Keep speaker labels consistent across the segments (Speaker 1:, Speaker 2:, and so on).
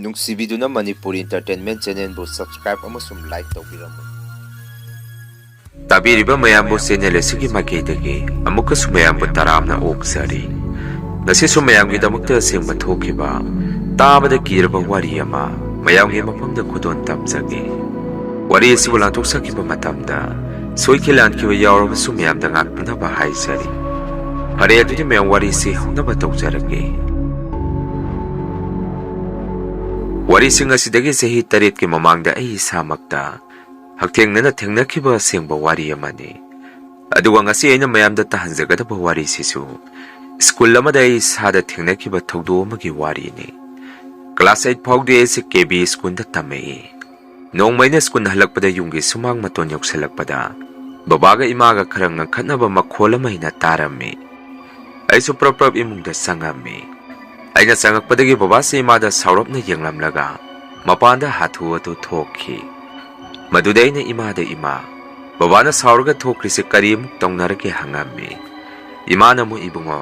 Speaker 1: ꯅꯨꯡꯁꯤꯕꯤꯗꯨꯅ Manipur entertainment ꯆꯦꯅꯦꯜꯕꯨ subscribe ꯑꯃꯁꯨꯡ like ꯇꯧꯕꯤꯔꯝꯃꯨ꯫
Speaker 2: ꯇꯥꯕꯤꯔꯤꯕ ꯃꯌꯥꯝꯕꯨ channel ꯑꯁꯤꯒꯤ ꯃꯥꯏꯀꯩꯗꯒꯤ ꯑꯃꯨꯛꯀꯁꯨ ꯃꯌꯥꯝꯕꯨ ꯇꯔꯥꯝꯅ ꯑꯣꯛꯆꯔꯤ꯫ ꯉꯁꯤꯁꯨ ꯃꯌꯥꯝꯒꯤꯗꯃꯛꯇ ꯑꯁꯦꯡꯕ ꯊꯣꯛꯈꯤꯕ ꯇꯥꯕꯗ ꯀꯤꯔꯕ ꯋꯥꯔꯤ ꯑꯃ ꯃꯌꯥꯝꯒꯤ ꯃꯐꯝꯗ ꯈꯨꯗꯣꯟ ꯇꯝꯖꯒꯦ꯫ ꯋꯥꯔꯤ ꯑꯁꯤꯕꯨ ꯂꯥꯟꯊꯣꯛꯆꯈꯤꯕ ꯃꯇꯝꯗ ꯁꯣꯏꯈꯤ ꯂꯥꯟꯈꯤꯕ ꯌꯥꯎꯔꯕꯁꯨ ꯃꯌꯥꯝꯗ ꯉꯥꯛꯄꯤꯅꯕ ꯍꯥꯏꯖꯔꯤ꯫ ꯐꯔꯦ ꯑꯗꯨꯗꯤ ꯃꯌꯥꯝ ꯋꯥꯔꯤꯁꯤ ꯍꯧꯅꯕ ꯇꯧꯖꯔꯒꯦ꯫ ꯋꯥꯔꯤꯁꯤꯡ ꯑꯁꯤꯗꯒꯤ ꯆꯍꯤ 8ꯀꯤ ꯃꯃꯥꯡꯗ ꯑꯩ ꯏꯁꯥꯃꯛꯇ ꯍꯛꯊꯦꯡꯅꯅ ꯊꯦꯡꯅꯈꯤꯕ ꯑꯁꯦꯡꯕ ꯋꯥꯔꯤ ꯑꯃꯅꯤ꯫ ꯑꯗꯨꯒ ꯉꯁꯤ ꯑꯩꯅ ꯃꯌꯥꯝꯗ ꯇꯥꯍꯟꯖꯒꯗꯕ ꯋꯥꯔꯤꯁꯤꯁꯨ ꯁ꯭ꯀꯨꯜ ꯑꯃꯗ ꯑꯩ ꯏꯁꯥꯗ ꯊꯦꯡꯅꯈꯤꯕ ꯊꯧꯗꯣꯛ ꯑꯃꯒꯤ ꯋꯥꯔꯤꯅꯤ꯫ ꯀ꯭ꯂꯥꯁ 8 ꯐꯥꯎꯗꯤ ꯑꯩꯁꯦ KB ꯁ꯭ꯀꯨꯜꯗ ꯇꯝꯃꯛꯏ꯫ ꯅꯣꯡꯃ ꯑꯩꯅ ꯁ꯭ꯀꯨꯜ ꯍꯜꯂꯛꯄꯗ ꯌꯨꯝꯒꯤ ꯁꯨꯃꯥꯡ ꯃꯇꯣꯟ ꯌꯧꯁꯜꯂꯛꯄꯗ ꯕꯕꯥꯒ ꯏꯃꯥꯒ ꯈꯔ ꯉꯪꯈꯠꯅꯕ ꯃꯈꯣꯜ ꯑꯃ ꯑꯩꯅ ꯇꯥꯔꯝꯃꯤ꯫ ꯑꯩꯁꯨ ꯄ꯭ꯔꯞ ꯏꯃꯨꯡꯗ ꯆꯪꯉꯝꯃꯤ꯫ ꯑꯩꯅ ꯆꯪꯉꯛꯄꯗꯒꯤ ꯕꯕꯥꯁꯤ ꯏꯃꯥꯗ ꯁꯥꯎꯔꯞꯅ ꯌꯦꯡꯂꯝꯂꯒ ꯃꯄꯥꯟꯗ ꯍꯥꯊꯨ ꯍꯥꯊꯨ ꯊꯣꯛꯈꯤ꯫ ꯃꯗꯨꯗ ꯑꯩꯅ ꯏꯃꯥꯗ "ꯏꯃꯥ, ꯕꯕꯥꯅ ꯁꯥꯎꯔꯒ ꯊꯣꯛꯈ꯭ꯔꯤꯁꯦ ꯀꯔꯤ ꯑꯃꯨꯛ ꯇꯧꯅꯔꯒꯦ?" ꯍꯪꯉꯝꯃꯤ꯫ ꯏꯃꯥꯅ ꯑꯃꯨꯛ "ꯏꯕꯨꯡꯉꯣ,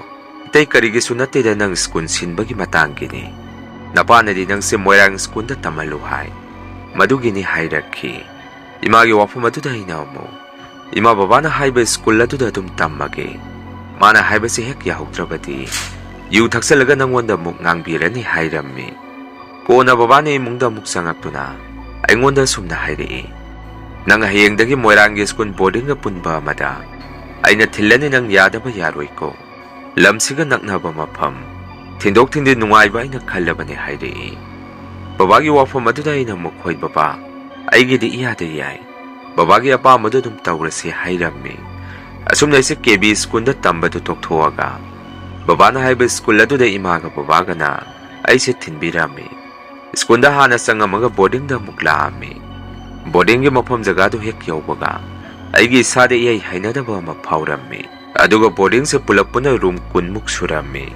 Speaker 2: ꯑꯇꯩ ꯀꯔꯤꯒꯤꯁꯨ ꯅꯠꯇꯦꯗ, ꯅꯪ ꯁ꯭ꯀꯨꯜ ꯁꯤꯟꯕꯒꯤ ꯃꯇꯥꯡꯒꯤꯅꯤ. ꯅꯄꯥꯅꯗꯤ ꯅꯪꯁꯦ ꯃꯣꯏꯔꯥꯡ ꯁ꯭ꯀꯨꯜꯗ ꯇꯝꯍꯜꯂꯨ ꯍꯥꯏ, ꯃꯗꯨꯒꯤꯅꯤ" ꯍꯥꯏꯔꯛꯈꯤ꯫ ꯏꯃꯥꯒꯤ ꯋꯥꯐꯝ ꯑꯗꯨꯗ ꯑꯩꯅ ꯑꯃꯨꯛ "ꯏꯃꯥ, ꯕꯕꯥꯅ ꯍꯥꯏꯕ ꯁ꯭ꯀꯨꯜ ꯑꯗꯨꯗ ꯑꯗꯨꯝ ꯇꯝꯃꯒꯦ. ꯃꯥꯅ ꯍꯥꯏꯕꯁꯦ ꯍꯦꯛ ꯌꯥꯍꯧꯗ꯭ꯔꯕꯗꯤ ꯌꯨ ꯊꯛꯆꯜꯂꯒ ꯅꯪꯉꯣꯟꯗ ꯑꯃꯨꯛ ꯉꯥꯡꯕꯤꯔꯅꯤ" ꯍꯥꯏꯔꯝꯃꯤ꯫ ꯀꯣꯟꯅ ꯕꯕꯥꯅ ꯏꯃꯨꯡꯗ ꯑꯃꯨꯛ ꯆꯪꯉꯛꯇꯨꯅ ꯑꯩꯉꯣꯟꯗ ꯑꯁꯨꯝꯅ ꯍꯥꯏꯔꯛꯏ, "ꯅꯪ ꯍꯌꯦꯡꯗꯒꯤ ꯃꯣꯏꯔꯥꯡꯒꯤ ꯁ꯭ꯀꯨꯜ ꯕꯣꯔꯗꯤꯡꯒ ꯄꯨꯟꯕ ꯑꯃꯗ ꯑꯩꯅ ꯊꯤꯜꯂꯅꯤ. ꯅꯪ ꯌꯥꯗꯕ ꯌꯥꯔꯣꯏꯀꯣ. ꯂꯝꯁꯤꯒ ꯅꯛꯅꯕ ꯃꯐꯝ, ꯊꯤꯟꯗꯣꯛ ꯊꯤꯟꯖꯤꯟ ꯅꯨꯡꯉꯥꯏꯕ ꯑꯩꯅ ꯈꯜꯂꯕꯅꯦ" ꯍꯥꯏꯔꯛꯏ꯫ ꯕꯕꯥꯒꯤ ꯋꯥꯐꯝ ꯑꯗꯨꯗ ꯑꯩꯅ ꯑꯃꯨꯛ "ꯍꯣꯏ ꯕꯕꯥ, ꯑꯩꯒꯤꯗꯤ ꯏꯌꯥꯗ ꯌꯥꯏ. ꯕꯕꯥꯒꯤ ꯑꯄꯥꯝꯕꯗꯨ ꯑꯗꯨꯝ ꯇꯧꯔꯁꯤ" ꯍꯥꯏꯔꯝꯃꯤ꯫ ꯑꯁꯨꯝꯅ ꯑꯩꯁꯦ KB ꯁ꯭ꯀꯨꯜꯗ ꯇꯝꯕꯗꯨ ꯇꯣꯛꯊꯣꯛꯑꯒ ꯕꯕꯥꯅ ꯍꯥꯏꯕ ꯁ꯭ꯀꯨꯜ ꯑꯗꯨꯗ ꯏꯃꯥꯒ ꯕꯕꯥꯒꯅ ꯑꯩꯁꯦ ꯊꯤꯟꯕꯤꯔꯝꯃꯤ꯫ ꯁ꯭ꯀꯨꯜꯗ ꯍꯥꯟꯅ ꯆꯪꯉꯝꯃꯒ ꯕꯣꯔꯗꯤꯡꯗ ꯑꯃꯨꯛ ꯂꯥꯛꯑꯝꯃꯤ꯫ ꯕꯣꯔꯗꯤꯡꯒꯤ ꯃꯐꯝ ꯖꯒꯥꯗꯨ ꯍꯦꯛ ꯌꯧꯕꯒ ꯑꯩꯒꯤ ꯏꯁꯥꯗ ꯏꯍꯩ ꯍꯩꯅꯗꯕ ꯑꯃ ꯐꯥꯎꯔꯝꯃꯤ꯫ ꯑꯗꯨꯒ ꯕꯣꯔꯗꯤꯡꯁꯦ ꯄꯨꯂꯞ ꯄꯨꯟꯅ ꯔꯨꯝ 10ꯃꯨꯛ ꯁꯨꯔꯝꯃꯤ꯫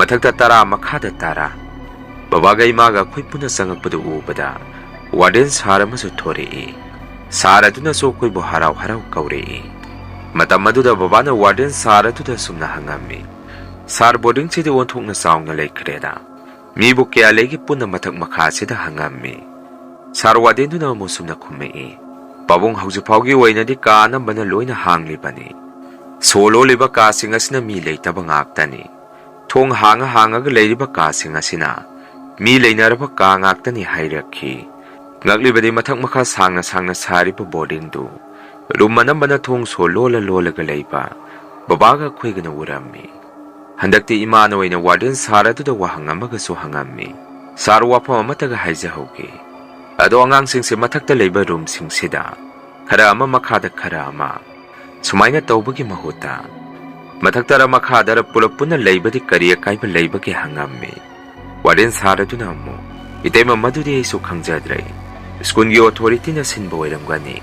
Speaker 2: ꯃꯊꯛꯇ 10, ꯃꯈꯥꯗ 10꯫ ꯕꯕꯥꯒ ꯏꯃꯥꯒ ꯑꯩꯈꯣꯏ ꯄꯨꯟꯅ ꯆꯪꯉꯛꯄꯗꯨ ꯎꯕꯗ ꯋꯥꯔꯗꯦꯟ ꯁꯥꯔ ꯑꯃꯁꯨ ꯊꯣꯔꯛꯏ꯫ ꯁꯥꯔ ꯑꯗꯨꯅꯁꯨ ꯑꯩꯈꯣꯏꯕꯨ ꯍꯔꯥꯎ ꯍꯔꯥꯎ ꯀꯧꯔꯛꯏ꯫ ꯃꯇꯝ ꯑꯗꯨꯗ ꯕꯕꯥꯅ ꯋꯥꯔꯗꯦꯟ ꯁꯥꯔ ꯑꯗꯨꯗ ꯁꯨꯝꯅ ꯍꯪꯉꯝꯃꯤ, "ꯁꯥꯔ, ꯕꯣꯔꯗꯤꯡꯁꯤꯗꯤ ꯑꯣꯟꯊꯣꯛꯅ ꯆꯥꯎꯅ ꯂꯩꯈ꯭ꯔꯦꯗ. ꯃꯤꯕꯨ ꯀꯌꯥ ꯂꯩꯒꯦ ꯄꯨꯟꯅ ꯃꯊꯛ ꯃꯈꯥꯁꯤꯗ?" ꯍꯪꯉꯝꯃꯤ꯫ ꯁꯥꯔ ꯋꯥꯔꯗꯦꯟꯗꯨꯅ ꯑꯃꯨꯛ ꯁꯨꯝꯅ ꯈꯨꯝꯃꯛꯏ, "ꯄꯥꯕꯨꯡ, ꯍꯧꯖꯤꯛꯐꯥꯎꯒꯤ ꯑꯣꯏꯅꯗꯤ ꯀꯥ ꯑꯅꯝꯕꯅ ꯂꯣꯏꯅ ꯍꯥꯡꯂꯤꯕꯅꯤ. ꯁꯣ ꯂꯣꯜꯂꯤꯕ ꯀꯥꯁꯤꯡ ꯑꯁꯤꯅ ꯃꯤ ꯂꯩꯇꯕ ꯉꯥꯛꯇꯅꯤ. ꯊꯣꯡ ꯍꯥꯡꯉꯒ ꯂꯩꯔꯤꯕ ꯀꯥꯁꯤꯡ ꯑꯁꯤꯅ ꯃꯤ ꯂꯩꯅꯔꯕ ꯀꯥ ꯉꯥꯛꯇꯅꯤ" ꯍꯥꯏꯔꯛꯈꯤ꯫ ꯉꯛꯂꯤꯕꯗꯤ ꯃꯊꯛ ꯃꯈꯥ ꯁꯥꯡꯅ ꯁꯥꯔꯤꯕ ꯕꯣꯔꯗꯤꯡꯗꯨ ꯔꯨꯝ ꯑꯅꯝꯕꯅ ꯊꯣꯡ ꯁꯣ ꯂꯣꯜꯂꯒ ꯂꯩꯕ ꯕꯕꯥꯒ ꯑꯩꯈꯣꯏꯒꯅ ꯎꯔꯝꯃꯤ꯫ ꯍꯟꯗꯛꯇꯤ ꯏꯃꯥꯅ ꯑꯣꯏꯅ ꯋꯥꯔꯗꯦꯟ ꯁꯥꯔ ꯑꯗꯨꯗ ꯋꯥꯍꯪ ꯑꯃꯒꯁꯨ ꯍꯪꯉꯝꯃꯤ꯫ "ꯁꯥꯔ, ꯋꯥꯐꯝ ꯑꯃꯠꯇꯒ ꯍꯥꯏꯖꯍꯧꯒꯦ. ꯑꯗꯣ ꯑꯉꯥꯡꯁꯤꯡꯁꯦ ꯃꯊꯛꯇ ꯂꯩꯕ ꯔꯨꯝꯁꯤꯡꯁꯤꯗ ꯈꯔ ꯑꯃ, ꯃꯈꯥꯗ ꯈꯔ ꯑꯃ, ꯁꯨꯃꯥꯏꯅ ꯇꯧꯕꯒꯤ ꯃꯍꯨꯠꯇ ꯃꯊꯛꯇꯔ ꯃꯈꯥꯗꯔ ꯄꯨꯂꯞ ꯄꯨꯟꯅ ꯂꯩꯕꯗꯤ ꯀꯔꯤ ꯑꯀꯥꯏꯕ ꯂꯩꯕꯒꯦ?" ꯍꯪꯉꯝꯃꯤ꯫ ꯋꯥꯔꯗꯦꯟ ꯁꯥꯔ ꯑꯗꯨꯅ ꯑꯃꯨꯛ, "ꯏꯇꯩꯃ, ꯃꯗꯨꯗꯤ ꯑꯩꯁꯨ ꯈꯪꯖꯗ꯭ꯔꯦ. ꯁ꯭ꯀꯨꯜꯒꯤ ꯑꯣꯊꯣꯔꯤꯇꯤꯅ ꯁꯤꯟꯕ ꯑꯣꯏꯔꯝꯒꯅꯤ.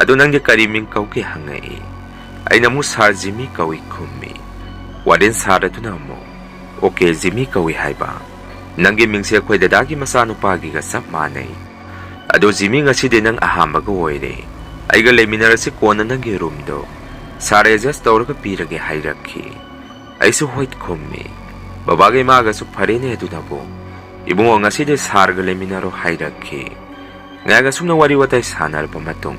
Speaker 2: ꯑꯗꯨ ꯅꯪꯗꯤ ꯀꯔꯤ ꯃꯤꯡ ꯀꯧꯒꯦ?" ꯍꯪꯉꯛꯏ꯫ ꯑꯩꯅ ꯑꯃꯨꯛ "ꯁꯥꯔ ꯖꯤꯃꯤ ꯀꯧꯏ" ꯈꯨꯝꯃꯤ꯫ ꯋꯥꯔꯗꯦꯟ ꯁꯥꯔ ꯑꯗꯨꯅ ꯑꯃꯨꯛ, "ꯑꯣꯀꯦ, ꯖꯤꯃꯤ ꯀꯧꯏ ꯍꯥꯏꯕ. ꯅꯪꯒꯤ ꯃꯤꯡꯁꯦ ꯑꯩꯈꯣꯏ ꯗꯗꯥꯒꯤ ꯃꯆꯥꯅꯨꯄꯥꯒꯤꯒ ꯆꯞ ꯃꯥꯟꯅꯩ. ꯑꯗꯣ ꯖꯤꯃꯤ, ꯉꯁꯤꯗꯤ ꯅꯪ ꯑꯍꯥꯟꯕꯒ ꯑꯣꯏꯔꯦ. ꯑꯩꯒ ꯂꯩꯃꯤꯟꯅꯔꯁꯤ. ꯀꯣꯟꯅ ꯅꯪꯒꯤ ꯔꯨꯝꯗꯣ ꯁꯥꯔ ꯑꯦꯗꯖꯁ ꯇꯧꯔꯒ ꯄꯤꯔꯒꯦ" ꯍꯥꯏꯔꯛꯈꯤ꯫ ꯑꯩꯁꯨ "ꯍꯣꯏ" ꯈꯨꯝꯃꯤ꯫ ꯕꯕꯥꯒ ꯏꯃꯥꯒꯁꯨ "ꯐꯔꯦꯅꯦ ꯑꯗꯨꯅꯕꯨ. ꯏꯕꯨꯡꯉꯣ, ꯉꯁꯤꯗꯤ ꯁꯥꯔꯒ ꯂꯩꯃꯤꯟꯅꯔꯣ" ꯍꯥꯏꯔꯛꯈꯤ꯫ ꯉꯥꯏꯍꯥꯛ ꯑꯁꯨꯝꯅ ꯋꯥꯔꯤ ꯋꯥꯇꯥꯏ ꯁꯥꯟꯅꯔꯕ ꯃꯇꯨꯡ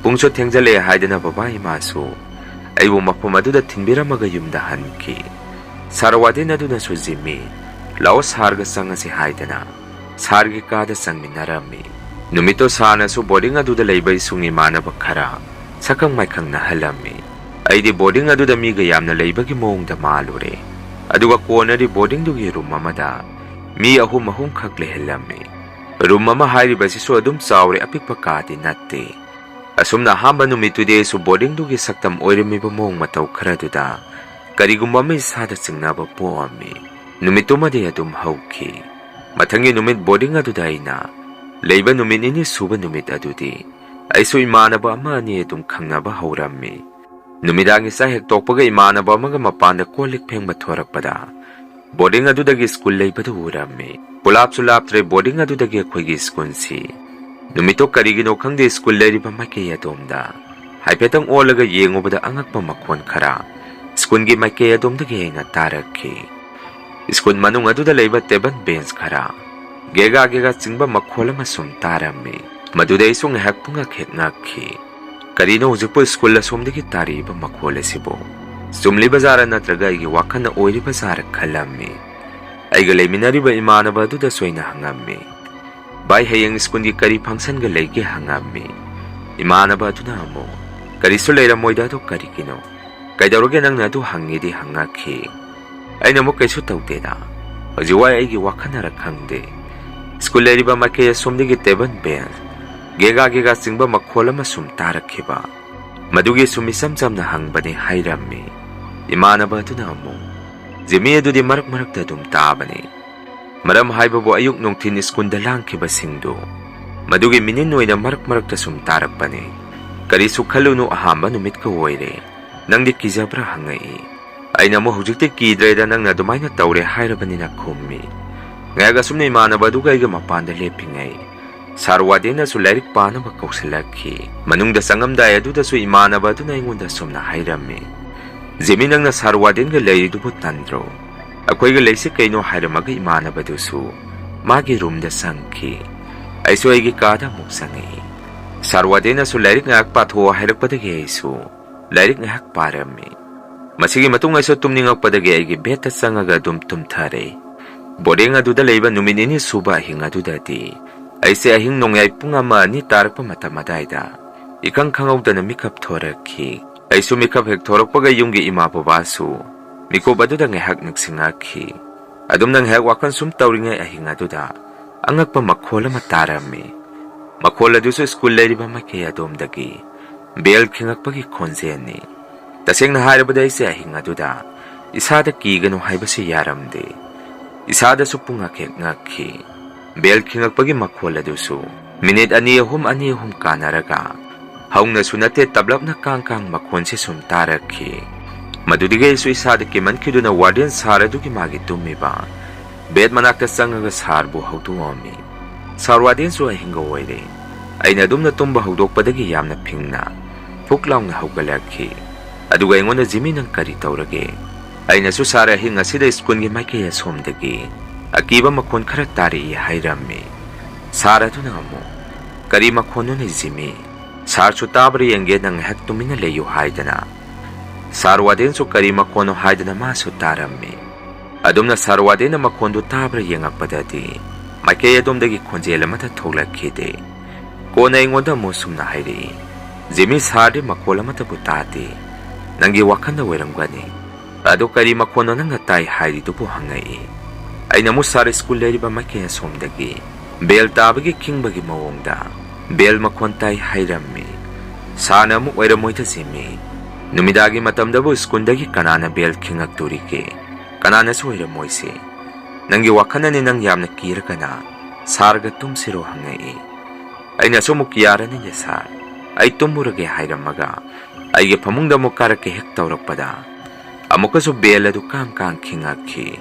Speaker 2: ꯄꯨꯡꯁꯨ ꯊꯦꯡꯖꯜꯂꯛꯑꯦ ꯍꯥꯏꯗꯅ ꯕꯕꯥ ꯏꯃꯥꯁꯨ ꯑꯩꯕꯨ ꯃꯐꯝ ꯑꯗꯨꯗ ꯊꯤꯟꯕꯤꯔꯝꯃꯒ ꯌꯨꯝꯗ ꯍꯟꯈꯤ꯫ ꯁꯥꯔ ꯋꯥꯔꯗꯦꯟ ꯑꯗꯨꯅꯁꯨ "ꯖꯤꯃꯤ, ꯂꯥꯛꯑꯣ, ꯁꯥꯔꯒ ꯆꯪꯉꯁꯤ" ꯍꯥꯏꯗꯅ ꯁꯥꯔꯒꯤ ꯀꯥꯗ ꯆꯪꯃꯤꯟꯅꯔꯝꯃꯤ꯫ ꯅꯨꯃꯤꯠꯇꯣ ꯁꯥꯔꯅꯁꯨ ꯕꯣꯔꯗꯤꯡ ꯑꯗꯨꯗ ꯂꯩꯕ ꯏꯁꯨꯡ ꯏꯃꯥꯟꯅꯕ ꯈꯔ ꯁꯛꯈꯪ ꯃꯥꯏꯈꯪ ꯅꯍꯜꯂꯝꯃꯤ꯫ ꯑꯩꯗꯤ ꯕꯣꯔꯗꯤꯡ ꯑꯗꯨꯗ ꯃꯤꯒ ꯌꯥꯝꯅ ꯂꯩꯕꯒꯤ ꯃꯑꯣꯡꯗ ꯃꯥꯜꯂꯨꯔꯦ꯫ ꯑꯗꯨꯒ ꯀꯣꯟꯅꯗꯤ ꯕꯣꯔꯗꯤꯡꯗꯨꯒꯤ ꯔꯨꯝ ꯑꯃꯗ ꯃꯤ 3 ꯈꯛ ꯂꯩꯍꯜꯂꯝꯃꯤ꯫ ꯔꯨꯝ ꯑꯃ ꯍꯥꯏꯔꯤꯕꯁꯤꯁꯨ ꯑꯗꯨꯝ ꯆꯥꯎꯔꯦ, ꯑꯄꯤꯛꯄ ꯀꯥꯗꯤ ꯅꯠꯇꯦ꯫ ꯑꯁꯨꯝꯅ ꯑꯍꯥꯟꯕ ꯅꯨꯃꯤꯠꯇꯨꯗꯤ ꯑꯩꯁꯨ ꯕꯣꯔꯗꯤꯡꯗꯨꯒꯤ ꯁꯛꯇꯝ ꯑꯣꯏꯔꯝꯃꯤꯕ ꯃꯑꯣꯡ ꯃꯇꯧ ꯈꯔꯗꯨꯗ ꯀꯔꯤꯒꯨꯝꯕ ꯑꯃ ꯏꯁꯥꯗ ꯆꯤꯡꯅꯕ ꯄꯣꯛꯑꯝꯃꯤ꯫ ꯅꯨꯃꯤꯠꯇꯨꯃꯗꯤ ꯑꯗꯨꯝ ꯍꯧꯈꯤ꯫ ꯃꯊꯪꯒꯤ ꯅꯨꯃꯤꯠ ꯕꯣꯔꯗꯤꯡ ꯑꯗꯨꯗ ꯑꯩꯅ ꯂꯩꯕ ꯅꯨꯃꯤꯠ 2 ꯁꯨꯕ ꯅꯨꯃꯤꯠ ꯑꯗꯨꯗꯤ ꯑꯩꯁꯨ ꯏꯃꯥꯟꯅꯕ ꯑꯃ ꯑꯅꯤ ꯑꯗꯨꯝ ꯈꯪꯅꯕ ꯍꯧꯔꯝꯃꯤ꯫ ꯅꯨꯃꯤꯗꯥꯡꯒꯤ ꯆꯥꯛ ꯍꯦꯛ ꯇꯣꯛꯄꯒ ꯏꯃꯥꯟꯅꯕ ꯑꯃꯒ ꯃꯄꯥꯟꯗ ꯀꯣꯜ ꯂꯤꯛ ꯐꯦꯡꯕ ꯊꯣꯔꯛꯄꯗ ꯕꯣꯔꯗꯤꯡ ꯑꯗꯨꯗꯒꯤ ꯁ꯭ꯀꯨꯜ ꯂꯩꯕꯗꯨ ꯎꯔꯝꯃꯤ꯫ ꯄꯨꯂꯥꯞꯁꯨ ꯂꯥꯞꯇ꯭ꯔꯦ ꯕꯣꯔꯗꯤꯡ ꯑꯗꯨꯗꯒꯤ ꯑꯩꯈꯣꯏꯒꯤ ꯁ꯭ꯀꯨꯜꯁꯤ꯫ ꯅꯨꯃꯤꯠꯇꯣ ꯀꯔꯤꯒꯤꯅꯣ ꯈꯪꯗꯦ, ꯁ꯭ꯀꯨꯜ ꯂꯩꯔꯤꯕ ꯃꯥꯏꯀꯩ ꯑꯗꯣꯝꯗ ꯍꯥꯏꯐꯦꯠꯇꯪ ꯑꯣꯜꯂꯒ ꯌꯦꯡꯉꯨꯕꯗ ꯑꯉꯛꯄ ꯃꯈꯣꯟ ꯈꯔ ꯁ꯭ꯀꯨꯜꯒꯤ ꯃꯥꯏꯀꯩ ꯑꯗꯣꯝꯗꯒꯤ ꯑꯩꯅ ꯇꯥꯔꯛꯈꯤ꯫ ꯁ꯭ꯀꯨꯜ ꯃꯅꯨꯡ ꯑꯗꯨꯗ ꯂꯩꯕ ꯇꯦꯕꯜ ꯕꯦꯟꯆ ꯈꯔ Gega gega chingba makhol ama sum tarami. Madudai su ngahak pungak hek ngakhi. Karino hujikpo school somdagi tariba makhol asibo. Sumli bazara natraga igi wakana oiri bazara khalami. Aiga leiminariba imanaba aduda soina hangami. Bai hayang school gi kari function ga leige hangami. Imanaba aduna amo. Kari su leiramoida do kari kino. Kaidauroge nangna adu hangidi hangakhi. Aina mo kaisu tawdeda. Hojiwai aigi wakanara khangde. School leiriba makeya somdagi teban ben. Gega gega singba makhol ama sum tarakhiba. Madugi sumisam samna hangbani hairami. Imanaba aduna amo. Jimmy adudi marak da dum tabani. Maram haibabu ayuk nungtin school da langkhiba singdo. Madugi minin oina marak da sum tarakbani. Kari su khalunu ahamba numit ka oire. Nangdi kijabra hangai. Aina mo hujikte kidreda nangna dumaina tawre hairabani na khummi. Ngayaga sumna imanaba aduga iga mapanda lepingai. Sarwadena su lairik panaba kausalakhi. Manungda sangamdai aduda su imanaba aduna ingonda sumna hairami. Jimmy nangna sarwaden ga laidubu tandro. Akwai ga laisi kaino hairamaga imanaba dusu. Magi room da sangki. Aisu aigi kada muksangi. Sarwadena su lairik ngak patho hairakpadagi aisu. Lairik ngak parami. Masigi matung aisu tumningakpadagi aigi beta sangaga dum tumthare. Boring aduda leiba numinini suba ahing adudadi. Aise ahing nongyay pungama ni tarakpa matamadayda. Ikang kangawda na mikap thorakhi. Aisu mikap hek thorakpaga yunggi ima babasu. Mikop aduda ngehak nagsingakhi. Adum nang hek wakan sum tawringay ahing aduda. Angakpa makhola matarami. Makhola duso school leiriba makaya domdagi. Bel kingakpagi konzeni. Taseng na harabada aise ahing aduda. Isada kigano haibasi yaramde. Isada supungak hek ngakhi. Bel kingakpagi makhola duso. Minit ani ahum kanaraga. Haung na sunate tablap na kangkang makhonsi sum tarakhi. Madudigay su isada kiman kido na warden saradu ki magi tumiba. Bed manakta sangaga sarbu hautuomi. Sarwadin su ahinga oire. Ay na dum na tumba haudokpadagi yamna pingna. Puklaw na haugalakhi. Aduga ingon na Jimmy ng kari tawrage. Ay na su sara hinga sida iskun gi makaya somdagi. Akiba makhon karatari hairami. Sara tu na mo. Kari makhono ni Jimmy. Sar su tabri yangge ng hek tumina leyo haidana. Sarwadin su kari makhono haidana masu tarami. Adum na sarwadin na makhondo tabri yangakpadadi. Makaya domdagi konjela mata thoglakide. Kona ingonda mo sumna hairi. Jimmy sardi makhola mata butati. Nangi wakanda weramgani. Ado kari makhono nang natay hairi dupo hangai. Ay namu sar school leiriba makaya somdagi. Bel tabagi kingbagi mawongda. Bel makhontay hairami. Sana mo weramoyta Jimmy. Numidagi matamdabo skundagi kanana bel kingak turike. Kanana su weramoysi. Nangi wakana ni nang yam na kira ka na. Sarga tumsiro hangai. Ay nasumukiyara ni Yasar. Ay tumurage hairamaga. Ay gipamungda mo karake hektawrakpada. Amuka su bela du kang kingaki.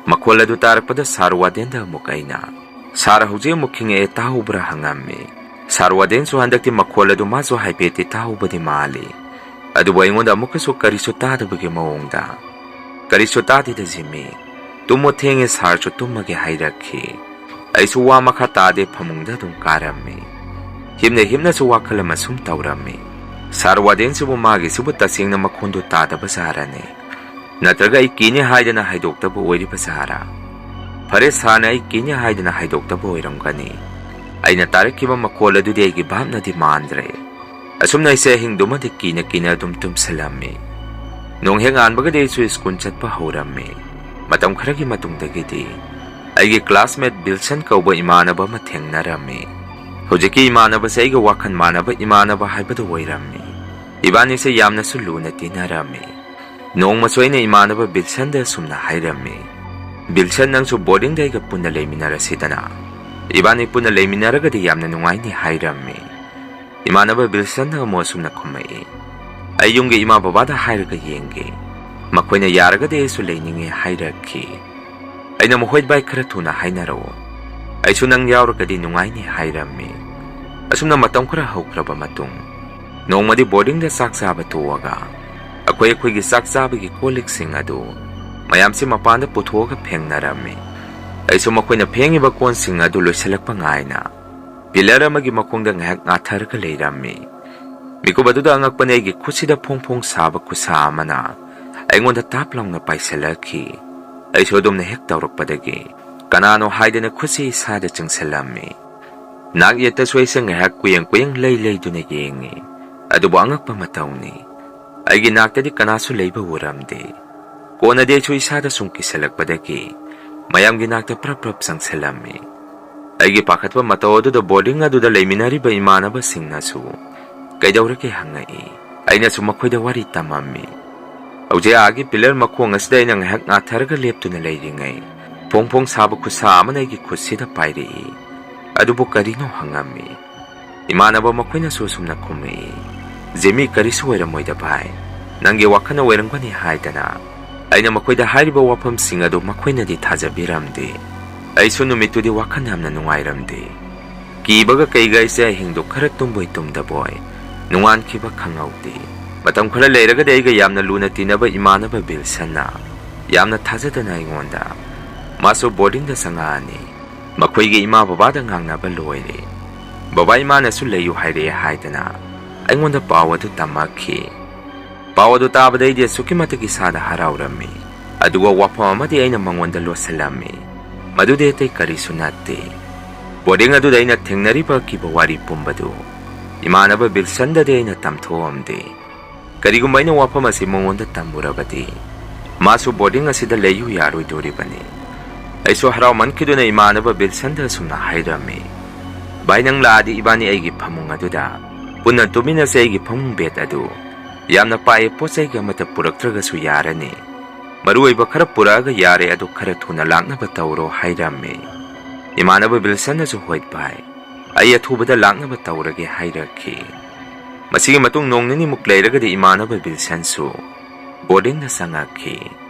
Speaker 2: Makwala du tarakpada sarwaden da mukay na. Sara huji mukinga e tahubra hangami. Sarwaden su handakti makwala du maso haipeti tahubadi maali. Aduba ingon da amuka su karisotada bagi mawongda. Karisotadi da Jimmy. Tumo tenge sar su tumage hairakhi. Ay su wa makatade pamungda dum karami. Himna su wakala masum tawrami. Sarwaden su bumagi su butasing na makhondo tada basarane. Natraga ikini haidana haidoktabu oiri basara. Pare sana ikini haidana haidoktabu oiramgani. Ay natarakiba makhola dudi ay gibam na dimandre. Asum na isa hingduma di kina dumtum salami. Nung hengan bagade su iskunchat pa haurami. Matam karagi matungdagidi. Ay classmate Bilson kauba imanaba mateng narami. Hujiki imanaba sa iga wakan manaba imanaba haibada wairami. Ibani sa yamna sulu na tinarami. Noong masoy na imanaba Bilson da sumna hairami. Bilson nang su boarding da iga punalay minarasidana. Ibani punalay minaraga di yamna nungay ni hairami. Imanaba Bilson na mo sumna kumay. Ay yung imababa da hairaga yenge. Makoy na yaraga da iso layningi hairaki. Ay namuhoyd bay karatuna hainaro. Ay sunang yawra ka din nungay ni hairami. Asum na matang kura hawkra ba matung. Noong madi boarding da saksaba tuwaga. Ako'y gisaksaba gi kolik singado. Mayam si mapanda putuwaga peng narami. ꯑꯩꯁꯨ ꯃꯈꯣꯏꯅ ꯐꯦꯡꯉꯤꯕ ꯀꯣꯟꯁꯤꯡ ꯑꯗꯨ ꯂꯣꯏꯁꯤꯜꯂꯛꯄ ꯉꯥꯏꯅ pillar ꯑꯃꯒꯤ ꯃꯈꯣꯡꯗ ꯉꯥꯏꯍꯥꯛ ꯉꯥꯊꯔꯒ ꯂꯩꯔꯝꯃꯤ꯫ ꯃꯤꯀꯨꯞ ꯑꯗꯨꯗ ꯑꯉꯛꯄꯅ ꯑꯩꯒꯤ ꯈꯨꯠꯁꯤꯗ ꯐꯣꯡ ꯐꯣꯡ ꯁꯥꯕ ꯈꯨꯠꯁꯥ ꯑꯃꯅ ꯑꯩꯉꯣꯟꯗ ꯇꯥꯞ ꯂꯥꯎꯅ ꯄꯥꯏꯁꯤꯜꯂꯛꯈꯤ꯫ ꯑꯩꯁꯨ ꯑꯗꯨꯝꯅ ꯍꯦꯛ ꯇꯧꯔꯛꯄꯗꯒꯤ ꯀꯅꯥꯅꯣ ꯍꯥꯏꯗꯅ ꯈꯨꯠꯁꯤ ꯏꯁꯥꯗ ꯆꯤꯡꯁꯤꯜꯂꯝꯃꯤ꯫ ꯅꯥꯛ ꯌꯦꯠꯇꯁꯨ ꯑꯩꯁꯦ ꯉꯥꯏꯍꯥꯛ ꯀꯨꯌꯦꯡ ꯂꯩꯗꯨꯅ ꯌꯦꯡꯉꯤ꯫ ꯑꯗꯨꯕꯨ ꯑꯉꯛꯄ ꯃꯇꯧꯅꯤ, ꯑꯩꯒꯤ ꯅꯥꯛꯇꯗꯤ ꯀꯅꯥꯁꯨ ꯂꯩꯕ ꯎꯔꯝꯗꯦ꯫ ꯀꯣꯟꯅꯗꯤ ꯑꯩꯁꯨ ꯏꯁꯥꯗ ꯁꯨꯝ ꯀꯤꯁꯤꯜꯂꯛꯄꯗꯒꯤ ꯃꯌꯥꯝꯒꯤ ꯅꯥꯛꯇ ꯄ꯭ꯔꯞ ꯆꯪꯁꯤꯜꯂꯝꯃꯤ꯫ ꯑꯩꯒꯤ ꯄꯥꯈꯠꯄ ꯃꯇꯧ ꯑꯗꯨꯗ ꯕꯣꯔꯗꯤꯡ ꯑꯗꯨꯗ ꯂꯩꯃꯤꯟꯅꯔꯤꯕ ꯏꯃꯥꯟꯅꯕꯁꯤꯡꯅꯁꯨ ꯀꯩꯗꯧꯔꯒꯦ ꯍꯪꯉꯛꯏ꯫ ꯑꯩꯅꯁꯨ ꯃꯈꯣꯏꯗ ꯋꯥꯔꯤ ꯇꯝꯃꯝꯃꯤ꯫ ꯍꯧꯖꯤꯛ ꯑꯥꯒꯤ ꯄꯤꯂꯔ ꯃꯈꯣꯡ ꯑꯁꯤꯗ ꯑꯩꯅ ꯉꯥꯏꯍꯥꯛ ꯉꯥꯊꯔꯒ ꯂꯦꯞꯇꯨꯅ ꯂꯩꯔꯤꯉꯩ ꯐꯣꯡ ꯐꯣꯡ ꯁꯥꯕ ꯈꯨꯠꯁꯥ ꯑꯃꯅ ꯑꯩꯒꯤ ꯈꯨꯠꯁꯤꯗ ꯄꯥꯏꯔꯛꯏ꯫ ꯑꯗꯨꯕꯨ ꯀꯔꯤꯅꯣ ꯍꯪꯉꯝꯃꯤ꯫ ꯏꯃꯥꯟꯅꯕ ꯃꯈꯣꯏꯅꯁꯨ ꯑꯁꯨꯝꯅ ꯈꯨꯝꯃꯛꯏ, ꯖꯤꯃꯤ ꯀꯔꯤꯁꯨ ꯑꯣꯏꯔꯝꯃꯣꯏꯗ ꯚꯥꯏ, ꯅꯪꯒꯤ ꯋꯥꯈꯜꯅ ꯑꯣꯏꯔꯝꯒꯅꯤ ꯍꯥꯏꯗꯅ꯫ ꯑꯩꯅ ꯃꯈꯣꯏꯗ ꯍꯥꯏꯔꯤꯕ ꯋꯥꯐꯝꯁꯤꯡ ꯑꯗꯨ ꯃꯈꯣꯏꯅꯗꯤ ꯊꯥꯖꯕꯤꯔꯝꯗꯦ꯫ ꯑꯩꯁꯨ ꯅꯨꯃꯤꯠꯇꯨꯗꯤ ꯋꯥꯈꯜ ꯌꯥꯝꯅ ꯅꯨꯡꯉꯥꯏꯔꯝꯗꯦ꯫ ꯀꯤꯕꯒ ꯀꯩꯒ ꯑꯩꯁꯦ ꯑꯍꯤꯡꯗꯨ ꯈꯔ ꯇꯨꯝꯕꯣꯏ ꯇꯨꯝꯗꯕꯣꯏ ꯅꯣꯡꯉꯥꯟꯈꯤꯕ ꯈꯪꯍꯧꯗꯦ꯫ ꯃꯇꯝ ꯈꯔ ꯂꯩꯔꯒꯗꯤ ꯑꯩꯒ ꯌꯥꯝꯅ ꯂꯨꯅ ꯇꯤꯟꯅꯕ ꯏꯃꯥꯟꯅꯕ ꯕꯤꯜꯁꯟꯅ ꯌꯥꯝꯅ ꯊꯥꯖꯗꯅ ꯑꯩꯉꯣꯟꯗ ꯃꯥꯁꯨ ꯕꯣꯔꯗꯤꯡꯗ ꯆꯪꯉꯛꯑꯅꯤ, ꯃꯈꯣꯏꯒꯤ ꯏꯃꯥ ꯕꯕꯥꯗ ꯉꯥꯡꯅꯕ ꯂꯣꯏꯔꯦ, ꯕꯕꯥ ꯏꯃꯥꯅꯁꯨ ꯂꯩꯌꯨ ꯍꯥꯏꯔꯛꯑꯦ ꯍꯥꯏꯗꯅ ꯑꯩꯉꯣꯟꯗ ꯄꯥꯎ ꯑꯗꯨ ꯇꯝꯃꯛꯈꯤ꯫ ꯄꯥꯎ ꯑꯗꯨ ꯇꯥꯕꯗ ꯑꯩꯗꯤ ꯑꯁꯨꯛꯀꯤ ꯃꯇꯤꯛ ꯏꯁꯥꯗ ꯍꯔꯥꯎꯔꯝꯃꯤ꯫ ꯑꯗꯨꯒ ꯋꯥꯐꯝ ꯑꯃꯗꯤ ꯑꯩꯅ ꯃꯉꯣꯟꯗ ꯂꯣꯠꯁꯤꯜꯂꯝꯃꯤ, ꯃꯗꯨꯗꯤ ꯑꯇꯩ ꯀꯔꯤꯁꯨ ꯅꯠꯇꯦ꯫ ꯕꯣꯔꯗꯤꯡ ꯑꯗꯨꯗ ꯑꯩꯅ ꯊꯦꯡꯅꯔꯤꯕ ꯑꯀꯤꯕ ꯋꯥꯔꯤ ꯄꯨꯝꯕꯗꯨ ꯏꯃꯥꯟꯅꯕ ꯕꯤꯜꯁꯟꯗꯗꯤ ꯑꯩꯅ ꯇꯝꯊꯣꯛꯑꯝꯗꯦ꯫ ꯀꯔꯤꯒꯨꯝꯕ ꯑꯩꯅ ꯋꯥꯐꯝ ꯑꯁꯤ ꯃꯉꯣꯟꯗ ꯇꯝꯃꯨꯔꯕꯗꯤ ꯃꯥꯁꯨ ꯕꯣꯔꯗꯤꯡ ꯑꯁꯤꯗ ꯂꯩꯌꯨ ꯌꯥꯔꯣꯏꯗꯣꯔꯤꯕꯅꯤ꯫ ꯑꯩꯁꯨ ꯍꯔꯥꯎꯃꯟꯈꯤꯗꯨꯅ ꯏꯃꯥꯟꯅꯕ ꯕꯤꯜꯁꯟꯗ ꯑꯁꯨꯝꯅ ꯍꯥꯏꯔꯝꯃꯤ, ꯚꯥꯏ ꯅꯪ ꯂꯥꯛꯑꯗꯤ ꯏꯕꯥꯅꯤ ꯑꯩꯒꯤ ꯐꯃꯨꯡ ꯑꯗꯨꯗ ꯄꯨꯟꯅ ꯇꯨꯃꯤꯟꯅꯁꯦ꯫ ꯑꯩꯒꯤ ꯐꯃꯨꯡ ꯕꯦꯗ ꯑꯗꯨ ꯌꯥꯝꯅ ꯄꯥꯛꯑꯦ, ꯄꯣꯠ ꯆꯩꯒ ꯑꯃꯠꯇ ꯄꯨꯔꯛꯇ꯭ꯔꯒꯁꯨ ꯌꯥꯔꯅꯤ, ꯃꯔꯨꯑꯣꯏꯕ ꯈꯔ ꯄꯨꯔꯛꯑꯒ ꯌꯥꯔꯦ, ꯑꯗꯨ ꯈꯔ ꯊꯨꯅ ꯂꯥꯛꯅꯕ ꯇꯧꯔꯣ ꯍꯥꯏꯔꯝꯃꯤ꯫ ꯏꯃꯥꯟꯅꯕ ꯕꯤꯜꯁꯟꯅꯁꯨ ꯍꯣꯏ ꯚꯥꯏ, ꯑꯩ ꯑꯊꯨꯕꯗ ꯂꯥꯛꯅꯕ ꯇꯧꯔꯒꯦ ꯍꯥꯏꯔꯛꯈꯤ꯫ ꯃꯁꯤꯒꯤ ꯃꯇꯨꯡ ꯅꯣꯡ ꯅꯤꯅꯤꯃꯨꯛ ꯂꯩꯔꯒꯗꯤ ꯏꯃꯥꯟꯅꯕ ꯕꯤꯜꯁꯟꯁꯨ ꯕꯣꯔꯗꯤꯡꯗ ꯆꯪꯉꯛꯈꯤ꯫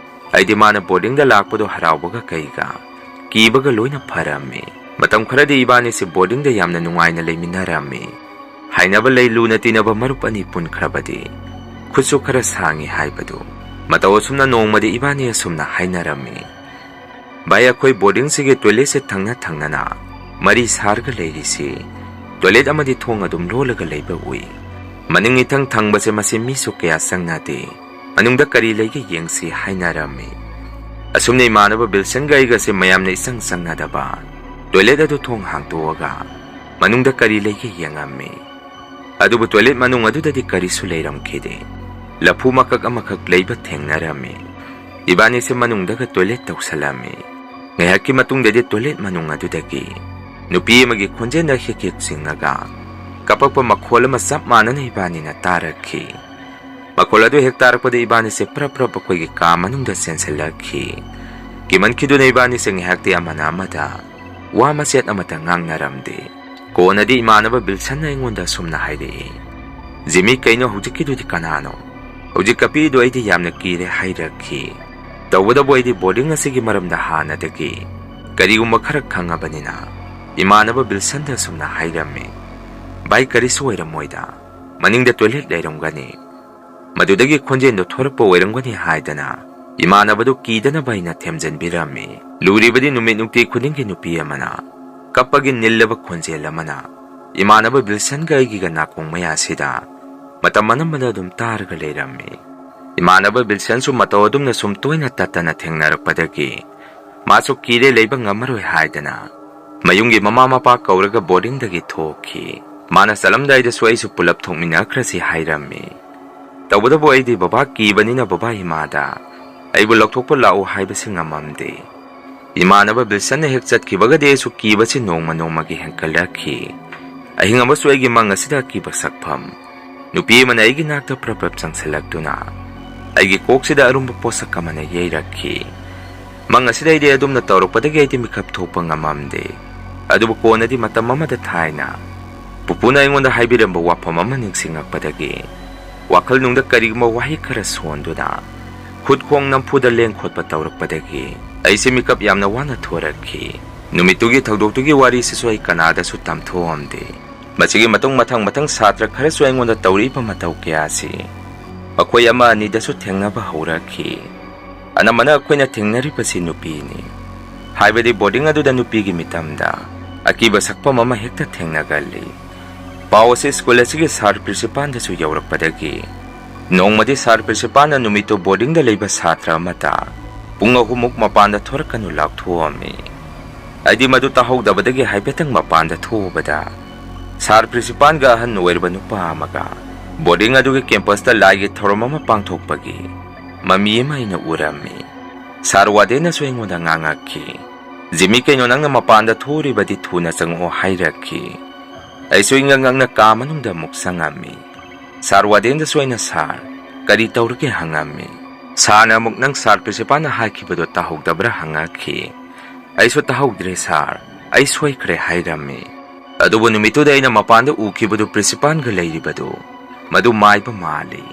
Speaker 2: ꯑꯩꯗꯤ ꯃꯥꯅ ꯕꯣꯔꯗꯤꯡꯗ ꯂꯥꯛꯄꯗꯣ ꯍꯔꯥꯎꯕꯒ ꯀꯩꯒ ꯀꯤꯕꯒ ꯂꯣꯏꯅ ꯐꯔꯝꯃꯤ꯫ ꯃꯇꯝ ꯈꯔꯗꯤ ꯏꯕꯥꯅꯤꯁꯤ ꯕꯣꯔꯗꯤꯡꯗ ꯌꯥꯝꯅ ꯅꯨꯡꯉꯥꯏꯅ ꯂꯩꯃꯤꯟꯅꯔꯝꯃꯤ꯫ ꯍꯥꯏꯅꯕ ꯂꯩ, ꯂꯨꯅ ꯇꯤꯟꯅꯕ ꯃꯔꯨꯞ ꯑꯅꯤ ꯄꯨꯟꯈ꯭ꯔꯕꯗꯤ ꯈꯨꯠꯁꯨ ꯈꯔ ꯁꯥꯡꯉꯤ ꯍꯥꯏꯕꯗꯨ꯫ ꯃꯇꯧ ꯑꯁꯨꯝꯅ ꯅꯣꯡꯃꯗꯤ ꯏꯕꯥꯅꯤ ꯑꯁꯨꯝꯅ ꯍꯥꯏꯅꯔꯝꯃꯤ, ꯚꯥꯏ ꯑꯩꯈꯣꯏ ꯕꯣꯔꯗꯤꯡꯁꯤꯒꯤ ꯇꯣꯏꯂꯦꯠꯁꯦ ꯊꯪꯅꯅ ꯃꯔꯤ ꯁꯥꯔꯒ ꯂꯩꯔꯤꯁꯤ ꯇꯣꯏꯂꯦꯠ ꯑꯃꯗꯤ ꯊꯣꯡ ꯑꯗꯨꯝ ꯂꯣꯜꯂꯒ ꯂꯩꯕ ꯎꯏ꯫ ꯃꯅꯤꯡ ꯏꯊꯪ ꯊꯪꯕꯁꯦ ꯃꯁꯤ ꯃꯤꯁꯨ ꯀꯌꯥ ꯆꯪꯅꯗꯦ, ꯃꯅꯨꯡꯗ ꯀꯔꯤ ꯂꯩꯒꯦ ꯌꯦꯡꯁꯤ ꯍꯥꯏꯅꯔꯝꯃꯤ꯫ ꯑꯁꯨꯝꯅ ꯏꯃꯥꯟꯅꯕ ꯕꯤꯜꯁꯟꯒ ꯑꯩꯒꯁꯦ ꯃꯌꯥꯝꯅ ꯏꯆꯪ ꯆꯪꯅꯗꯕ ꯇꯣꯏꯂꯦꯠ ꯑꯗꯨ ꯊꯣꯡ ꯍꯥꯡꯇꯣꯛꯑꯒ ꯃꯅꯨꯡꯗ ꯀꯔꯤ ꯂꯩꯒꯦ ꯌꯦꯡꯉꯝꯃꯤ꯫ ꯑꯗꯨꯕꯨ ꯇꯣꯏꯂꯦꯠ ꯃꯅꯨꯡ ꯑꯗꯨꯗꯗꯤ ꯀꯔꯤꯁꯨ ꯂꯩꯔꯝꯈꯤꯗꯦ, ꯂꯐꯨ ꯃꯀꯛ ꯑꯃꯈꯛ ꯂꯩꯕ ꯊꯦꯡꯅꯔꯝꯃꯤ꯫ ꯏꯕꯥꯅꯤꯁꯦ ꯃꯅꯨꯡꯗꯒ ꯇꯣꯏꯂꯦꯠ ꯇꯧꯁꯜꯂꯝꯃꯤ꯫ ꯉꯥꯏꯍꯥꯛꯀꯤ ꯃꯇꯨꯡꯗꯗꯤ ꯇꯣꯏꯂꯦꯠ ꯃꯅꯨꯡ ꯑꯗꯨꯗꯒꯤ ꯅꯨꯄꯤ ꯑꯃꯒꯤ ꯈꯣꯟꯖꯦꯜꯗ ꯍꯦꯛ ꯍꯦꯛ ꯆꯤꯡꯉꯒ ꯀꯞꯄꯛꯄ ꯃꯈꯣꯜ ꯑꯃ ꯆꯞ ꯃꯥꯟꯅꯅ ꯏꯕꯥꯅꯤꯅ ꯇꯥꯔꯛꯈꯤ꯫ ꯃꯈꯣꯜ ꯑꯗꯨ ꯍꯦꯛ ꯇꯥꯔꯛꯄꯗ ꯏꯕꯥꯅꯤꯁꯦ ꯄ꯭ꯔꯞ ꯑꯩꯈꯣꯏꯒꯤ ꯀꯥ ꯃꯅꯨꯡꯗ ꯆꯦꯟꯁꯤꯜꯂꯛꯈꯤ꯫ ꯀꯤꯃꯟꯈꯤꯗꯨꯅ ꯏꯕꯥꯅꯤꯁꯦ ꯉꯥꯏꯍꯥꯛꯇꯤ ꯑꯃꯅ ꯑꯃꯗ ꯋꯥ ꯃꯆꯦꯠ ꯑꯃꯠꯇ ꯉꯥꯡꯅꯔꯝꯗꯦ꯫ ꯀꯣꯟꯅꯗꯤ ꯏꯃꯥꯟꯅꯕ ꯕꯤꯜꯁꯟꯅ ꯑꯩꯉꯣꯟꯗ ꯑꯁꯨꯝꯅ ꯍꯥꯏꯔꯛꯏ, ꯖꯤꯃꯤ ꯀꯩꯅꯣ ꯍꯧꯖꯤꯛꯀꯤꯗꯨꯗꯤ ꯀꯅꯥꯅꯣ? ꯍꯧꯖꯤꯛ ꯀꯞꯄꯤꯗꯣ ꯑꯩꯗꯤ ꯌꯥꯝꯅ ꯀꯤꯔꯦ ꯍꯥꯏꯔꯛꯈꯤ꯫ ꯇꯧꯕꯇꯕꯨ ꯑꯩꯗꯤ ꯕꯣꯔꯗꯤꯡ ꯑꯁꯤꯒꯤ ꯃꯔꯝꯗ ꯍꯥꯟꯅꯗꯒꯤ ꯀꯔꯤꯒꯨꯝꯕ ꯈꯔ ꯈꯪꯉꯕꯅꯤꯅ ꯏꯃꯥꯟꯅꯕ ꯕꯤꯜꯁꯟꯗ ꯑꯁꯨꯝꯅ ꯍꯥꯏꯔꯝꯃꯤ, ꯚꯥꯏ ꯀꯔꯤꯁꯨ ꯑꯣꯏꯔꯝꯃꯣꯏꯗ, ꯃꯅꯤꯡꯗ ꯇꯣꯏꯂꯦꯠ ꯂꯩꯔꯝꯒꯅꯤ, ꯃꯗꯨꯗꯒꯤ ꯈꯣꯟꯖꯦꯜꯗꯣ ꯊꯣꯔꯛꯄ ꯑꯣꯏꯔꯝꯒꯅꯤ ꯍꯥꯏꯗꯅ ꯏꯃꯥꯟꯅꯕꯗꯨ ꯀꯤꯗꯅꯕ ꯑꯩꯅ ꯊꯦꯝꯖꯤꯟꯕꯤꯔꯝꯃꯤ꯫ ꯂꯨꯔꯤꯕꯗꯤ ꯅꯨꯃꯤꯠ ꯅꯨꯡꯇꯤ ꯈꯨꯗꯤꯡꯒꯤ ꯅꯨꯄꯤ ꯑꯃꯅ ꯀꯞꯄꯒꯤ ꯅꯤꯜꯂꯕ ꯈꯣꯟꯖꯦꯜ ꯑꯃꯅ ꯏꯃꯥꯟꯅꯕ ꯕꯤꯜꯁꯟꯒ ꯑꯩꯒꯤꯒ ꯅꯥꯀꯣꯡ ꯃꯌꯥꯁꯤꯗ ꯃꯇꯝ ꯑꯅꯝꯕꯅ ꯑꯗꯨꯝ ꯇꯥꯔꯒ ꯂꯩꯔꯝꯃꯤ꯫ ꯏꯃꯥꯟꯅꯕ ꯕꯤꯜꯁꯟꯁꯨ ꯃꯇꯧ ꯑꯗꯨꯝꯅ ꯁꯨꯝ ꯇꯣꯏꯅ ꯇꯠꯇꯅ ꯊꯦꯡꯅꯔꯛꯄꯗꯒꯤ ꯃꯥꯁꯨ ꯀꯤꯔꯦ ꯂꯩꯕ ꯉꯝꯃꯔꯣꯏ ꯍꯥꯏꯗꯅ ꯃꯌꯨꯝꯒꯤ ꯃꯃꯥ ꯃꯄꯥ ꯀꯧꯔꯒ ꯕꯣꯔꯗꯤꯡꯗꯒꯤ ꯊꯣꯛꯈꯤ꯫ ꯃꯥꯅ ꯆꯠꯂꯝꯗꯥꯏꯗꯁꯨ ꯑꯩꯁꯨ ꯄꯨꯂꯞ ꯊꯣꯛꯃꯤꯟꯅꯈ꯭ꯔꯁꯤ ꯍꯥꯏꯔꯝꯃꯤ꯫ ꯇꯧꯕꯇꯕꯨ ꯑꯩꯗꯤ ꯕꯕꯥ ꯀꯤꯕꯅꯤꯅ ꯕꯕꯥ ꯏꯃꯥꯗ ꯑꯩꯕꯨ ꯂꯧꯊꯣꯛꯄ ꯂꯥꯛꯎ ꯍꯥꯏꯕꯁꯤ ꯉꯝꯃꯝꯗꯦ꯫ ꯏꯃꯥꯟꯅꯕ ꯕꯤꯜꯁꯟꯅ ꯍꯦꯛ ꯆꯠꯈꯤꯕꯒꯗꯤ ꯑꯩꯁꯨ ꯀꯤꯕꯁꯤ ꯅꯣꯡꯃ ꯅꯣꯡꯃꯒꯤ ꯍꯦꯟꯒꯠꯂꯛꯈꯤ꯫ ꯑꯍꯤꯡ ꯑꯃꯁꯨ ꯑꯩꯒꯤ ꯃꯪ ꯑꯁꯤꯗ ꯑꯀꯤꯕ ꯁꯛꯐꯝ ꯅꯨꯄꯤ ꯑꯃꯅ ꯑꯩꯒꯤ ꯅꯥꯛꯇ ꯄ꯭ꯔꯞ ꯆꯪꯁꯤꯜꯂꯛꯇꯨꯅ ꯑꯩꯒꯤ ꯀꯣꯛꯁꯤꯗ ꯑꯔꯨꯝꯕ ꯄꯣꯠꯁꯛ ꯑꯃꯅ ꯌꯩꯔꯛꯈꯤ꯫ ꯃꯪ ꯑꯁꯤꯗ ꯑꯩꯗꯤ ꯑꯗꯨꯝꯅ ꯇꯧꯔꯛꯄꯗꯒꯤ ꯑꯩꯗꯤ ꯃꯤꯀꯞ ꯊꯣꯛꯄ ꯉꯝꯃꯝꯗꯦ꯫ ꯑꯗꯨꯕꯨ ꯀꯣꯟꯅꯗꯤ ꯃꯇꯝ ꯑꯃꯗ ꯊꯥꯏꯅ ꯄꯨꯄꯨꯅ ꯑꯩꯉꯣꯟꯗ ꯍꯥꯏꯕꯤꯔꯝꯕ ꯋꯥꯐꯝ ꯑꯃ ꯅꯤꯡꯁꯤꯡꯉꯛꯄꯗꯒꯤ ꯋꯥꯈꯜꯅꯨꯡꯗ ꯀꯔꯤꯒꯨꯝꯕ ꯋꯥꯍꯩ ꯈꯔ ꯁꯣꯟꯗꯨꯅ ꯈꯨꯠ ꯈꯣꯡ ꯅꯝꯐꯨꯗ ꯂꯦꯡ ꯈꯣꯠꯄ ꯇꯧꯔꯛꯄꯗꯒꯤ ꯑꯩꯁꯦ ꯃꯤꯀꯞ ꯌꯥꯝꯅ ꯋꯥꯅ ꯊꯣꯔꯛꯈꯤ꯫ ꯅꯨꯃꯤꯠꯇꯨꯒꯤ ꯊꯧꯗꯣꯛꯇꯨꯒꯤ ꯋꯥꯔꯤꯁꯤꯁꯨ ꯑꯩ ꯀꯅꯥꯗꯁꯨ ꯇꯝꯊꯣꯛꯑꯝꯗꯦ꯫ ꯃꯁꯤꯒꯤ ꯃꯇꯨꯡ ꯃꯊꯪ ꯁꯥꯇ꯭ꯔ ꯈꯔꯁꯨ ꯑꯩꯉꯣꯟꯗ ꯇꯧꯔꯛꯏꯕ ꯃꯇꯧ ꯀꯌꯥꯁꯤ ꯑꯩꯈꯣꯏ ꯑꯃ ꯑꯅꯤꯗꯁꯨ ꯊꯦꯡꯅꯕ ꯍꯧꯔꯛꯈꯤ꯫ ꯑꯅꯝꯕꯅ ꯑꯩꯈꯣꯏꯅ ꯊꯦꯡꯅꯔꯤꯕꯁꯤ ꯅꯨꯄꯤꯅꯤ꯫ ꯍꯥꯏꯕꯗꯤ ꯕꯣꯔꯗꯤꯡ ꯑꯗꯨꯗ ꯅꯨꯄꯤꯒꯤ ꯃꯤꯇꯝꯗ ꯑꯀꯤꯕ ꯁꯛꯐꯝ ꯑꯃ ꯍꯦꯛꯇ ꯊꯦꯡꯅꯒꯜꯂꯤ꯫ ꯄꯥꯎ ꯑꯁꯤ ꯁ꯭ꯀꯨꯜ ꯑꯁꯤꯒꯤ ꯁꯥꯔ ꯄ꯭ꯔꯤꯟꯁꯤꯄꯥꯜꯗꯁꯨ ꯌꯧꯔꯛꯄꯗꯒꯤ ꯅꯣꯡꯃꯗꯤ ꯁꯥꯔ ꯄ꯭ꯔꯤꯟꯁꯤꯄꯥꯜꯅ ꯅꯨꯃꯤꯠꯇꯨ ꯕꯣꯔꯗꯤꯡꯗ ꯂꯩꯕ ꯁꯥꯇ꯭ꯔ ꯑꯃꯗ ꯄꯨꯡ 3ꯃꯨꯛ ꯃꯄꯥꯟꯗ ꯊꯣꯔꯛꯀꯅꯨ ꯂꯥꯎꯊꯣꯛꯑꯝꯃꯤ꯫ ꯑꯩꯗꯤ ꯃꯗꯨ ꯇꯥꯍꯧꯗꯕꯗꯒꯤ ꯍꯥꯏꯐꯦꯠꯇꯪ ꯃꯄꯥꯟꯗ ꯊꯣꯛꯎꯕꯗ ꯁꯥꯔ ꯄ꯭ꯔꯤꯟꯁꯤꯄꯥꯜꯒ ꯑꯍꯟ ꯑꯣꯏꯔꯕ ꯅꯨꯄꯥ ꯑꯃꯒ ꯕꯣꯔꯗꯤꯡ ꯑꯗꯨꯒꯤ ꯀꯦꯝꯄꯁꯇ ꯂꯥꯏꯒꯤ ꯊꯧꯔꯝ ꯑꯃ ꯄꯥꯡꯊꯣꯛꯄꯒꯤ ꯃꯃꯤ ꯑꯃ ꯑꯩꯅ ꯎꯔꯝꯃꯤ꯫ ꯁꯥꯔ ꯋꯥꯔꯗꯦꯟꯅꯁꯨ ꯑꯩꯉꯣꯟꯗ ꯉꯥꯡꯉꯛꯈꯤ, "ꯖꯤꯃꯤ, ꯀꯩꯅꯣ ꯅꯪꯅ ꯃꯄꯥꯟꯗ ꯊꯣꯛꯎꯔꯤꯕꯗꯤ ꯊꯨꯅ ꯆꯪꯉꯛꯑꯣ" ꯍꯥꯏꯔꯛꯈꯤ꯫ ꯑꯩꯁꯨ ꯏꯉꯛ-ꯉꯛꯅ ꯀꯥ ꯃꯅꯨꯡꯗ ꯑꯃꯨꯛ ꯆꯪꯉꯝꯃꯤ꯫ ꯁꯥꯔ ꯋꯥꯔꯗꯦꯟꯗꯁꯨ ꯑꯩꯅ "ꯁꯥꯔ, ꯀꯔꯤ ꯇꯧꯔꯒꯦ?" ꯍꯪꯉꯝꯃꯤ꯫ ꯁꯥꯔꯅ ꯑꯃꯨꯛ "ꯅꯪ ꯁꯥꯔ ꯄ꯭ꯔꯤꯟꯁꯤꯄꯥꯜꯅ ꯍꯥꯏꯈꯤꯕꯗꯣ ꯇꯥꯍꯧꯗꯕ꯭ꯔꯥ?" ꯍꯪꯉꯛꯈꯤ꯫ ꯑꯩꯁꯨ "ꯇꯥꯍꯧꯗ꯭ꯔꯦ ꯁꯥꯔ, ꯑꯩ ꯁꯣꯏꯈ꯭ꯔꯦ" ꯍꯥꯏꯔꯝꯃꯤ꯫ ꯑꯗꯨꯕꯨ ꯅꯨꯃꯤꯠꯇꯨꯗ ꯑꯩꯅ ꯃꯄꯥꯟꯗ ꯎꯈꯤꯕꯗꯨ ꯄ꯭ꯔꯤꯟꯁꯤꯄꯥꯜꯒ ꯂꯩꯔꯤꯕꯗꯨ ꯃꯗꯨ ꯃꯥꯏꯕ ꯃꯥꯜꯂꯤ꯫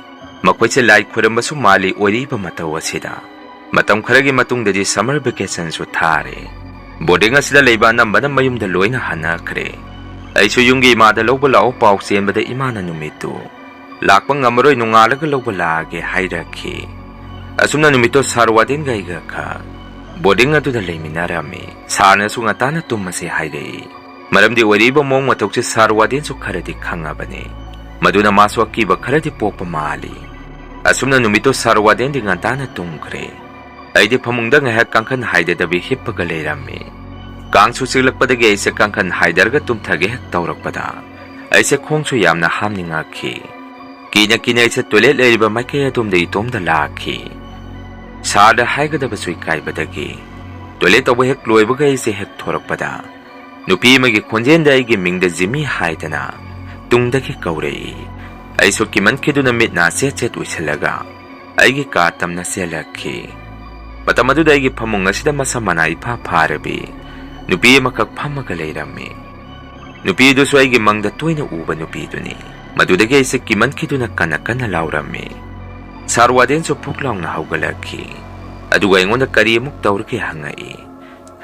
Speaker 2: ꯃꯈꯣꯏꯁꯦ ꯂꯥꯏ ꯈꯨꯔꯝꯕꯁꯨ ꯃꯥꯜꯂꯤ ꯑꯣꯏꯔꯤꯕ ꯃꯇꯧ ꯑꯁꯤꯗ꯫ ꯃꯇꯝ ꯈꯔꯒꯤ ꯃꯇꯨꯡꯗꯗꯤ ꯁꯝꯃꯔ ꯚꯦꯀꯦꯁꯟꯁꯨ ꯊꯥꯔꯦ꯫ ꯕꯣꯔꯗꯤꯡ ꯑꯁꯤꯗ ꯂꯩꯕ ꯑꯅꯝꯕꯅ ꯃꯌꯨꯝꯗ ꯂꯣꯏꯅ ꯍꯟꯅꯈ꯭ꯔꯦ꯫ ꯑꯩꯁꯨ ꯌꯨꯝꯒꯤ ꯏꯃꯥꯗ ꯂꯧꯕ ꯂꯥꯛꯑꯣ ꯄꯥꯎ ꯆꯦꯟꯕꯗ ꯏꯃꯥꯅ ꯅꯨꯃꯤꯠꯇꯨ "ꯂꯥꯛꯄ ꯉꯝꯃꯔꯣꯏ, ꯅꯣꯡꯉꯥꯜꯂꯒ ꯂꯧꯕ ꯂꯥꯛꯑꯒꯦ" ꯍꯥꯏꯔꯛꯈꯤ꯫ ꯑꯁꯨꯝꯅ ꯅꯨꯃꯤꯠꯇꯨ ꯁꯥꯔ ꯋꯥꯔꯗꯦꯟꯒ ꯑꯩꯒ ꯈꯛ ꯕꯣꯔꯗꯤꯡ ꯑꯗꯨꯗ ꯂꯩꯃꯤꯟꯅꯔꯝꯃꯤ꯫ ꯁꯥꯔꯅꯁꯨ ꯉꯟꯇꯥꯅ ꯇꯨꯝꯃꯁꯤ ꯍꯥꯏꯔꯛꯏ꯫ ꯃꯔꯝꯗꯤ ꯑꯣꯏꯔꯤꯕ ꯃꯑꯣꯡ ꯃꯇꯧꯁꯤ ꯁꯥꯔ ꯋꯥꯔꯗꯦꯟꯁꯨ ꯈꯔꯗꯤ ꯈꯪꯉꯕꯅꯤ꯫ ꯃꯗꯨꯅ ꯃꯥꯁꯨ ꯑꯀꯤꯕ ꯈꯔꯗꯤ ꯄꯣꯛꯄ ꯃꯥꯜꯂꯤ꯫ ꯑꯁꯨꯝꯅ ꯅꯨꯃꯤꯠꯇꯨ ꯁꯥꯔ ꯋꯥꯔꯗꯦꯟꯗꯤ ꯉꯟꯇꯥꯅ ꯇꯨꯝꯈ꯭ꯔꯦ꯫ ꯑꯩꯗꯤ ꯐꯃꯨꯡꯗ ꯉꯥꯏꯍꯥꯛ ꯀꯥꯡꯈꯟ ꯍꯥꯏꯗꯗꯕꯤ ꯍꯤꯞꯄꯒ ꯂꯩꯔꯝꯃꯤ꯫ ꯀꯥꯡꯁꯨ ꯆꯤꯛꯂꯛꯄꯗꯒꯤ ꯑꯩꯁꯦ ꯀꯥꯡꯈꯟ ꯍꯥꯏꯗꯔꯒ ꯇꯨꯝꯊꯒꯦ ꯍꯦꯛ ꯇꯧꯔꯛꯄꯗ ꯑꯩꯁꯦ ꯈꯣꯡꯁꯨ ꯌꯥꯝꯅ ꯍꯥꯝꯅꯤꯡꯉꯛꯈꯤ꯫ ꯀꯤꯅ ꯑꯩꯁꯦ ꯇꯣꯏꯂꯦꯠ ꯂꯩꯔꯤꯕ ꯃꯥꯏꯀꯩ ꯑꯗꯣꯝꯗ ꯏꯇꯣꯝꯗ ꯂꯥꯛꯈꯤ꯫ ꯁꯥꯔꯗ ꯍꯥꯏꯒꯗꯕꯁꯨ ꯏꯀꯥꯏꯕꯗꯒꯤ ꯇꯣꯏꯂꯦꯠ ꯇꯧꯕ ꯍꯦꯛ ꯂꯣꯏꯕꯒ ꯑꯩꯁꯦ ꯍꯦꯛ ꯊꯣꯔꯛꯄꯗ ꯅꯨꯄꯤ ꯑꯃꯒꯤ ꯈꯣꯟꯖꯦꯜꯗ ꯑꯩꯒꯤ ꯃꯤꯡꯗ "ꯖꯤꯃꯤ" ꯍꯥꯏꯗꯅ ꯇꯨꯡꯗꯒꯤ ꯀꯧꯔꯛꯏ꯫ ꯑꯩꯁꯨ ꯀꯤꯃꯟꯈꯤꯗꯨꯅ ꯃꯤꯠꯅ ꯆꯦꯠ ꯎꯏꯁꯤꯜꯂꯒ ꯑꯩꯒꯤ ꯀꯥ ꯇꯝꯅ ꯆꯦꯜꯂꯛꯈꯤ꯫ ꯃꯇꯝ ꯑꯗꯨꯗ ꯑꯩꯒꯤ ꯐꯃꯨꯡ ꯑꯁꯤꯗ ꯃꯁꯝ ꯃꯅꯥ ꯏꯐꯥ ꯐꯥꯔꯕꯤ ꯅꯨꯄꯤ ꯑꯃꯈꯛ ꯐꯝꯃꯒ ꯂꯩꯔꯝꯃꯤ꯫ ꯅꯨꯄꯤ ꯑꯗꯨꯁꯨ ꯑꯩꯒꯤ ꯃꯪꯗ ꯇꯣꯏꯅ ꯎꯕ ꯅꯨꯄꯤꯗꯨꯅꯤ꯫ ꯃꯗꯨꯗꯒꯤ ꯑꯩꯁꯦ ꯀꯤꯃꯟꯈꯤꯗꯨꯅ ꯀꯟꯅ ꯂꯥꯎꯔꯝꯃꯤ꯫ ꯁꯥꯔ ꯋꯥꯔꯗꯦꯟꯁꯨ ꯐꯨꯛ ꯂꯥꯎꯅ ꯍꯧꯒꯠꯂꯛꯈꯤ꯫ ꯑꯗꯨꯒ ꯑꯩꯉꯣꯟꯗ ꯀꯔꯤ ꯑꯃꯨꯛ ꯇꯧꯔꯒꯦ ꯍꯪꯉꯛꯏ꯫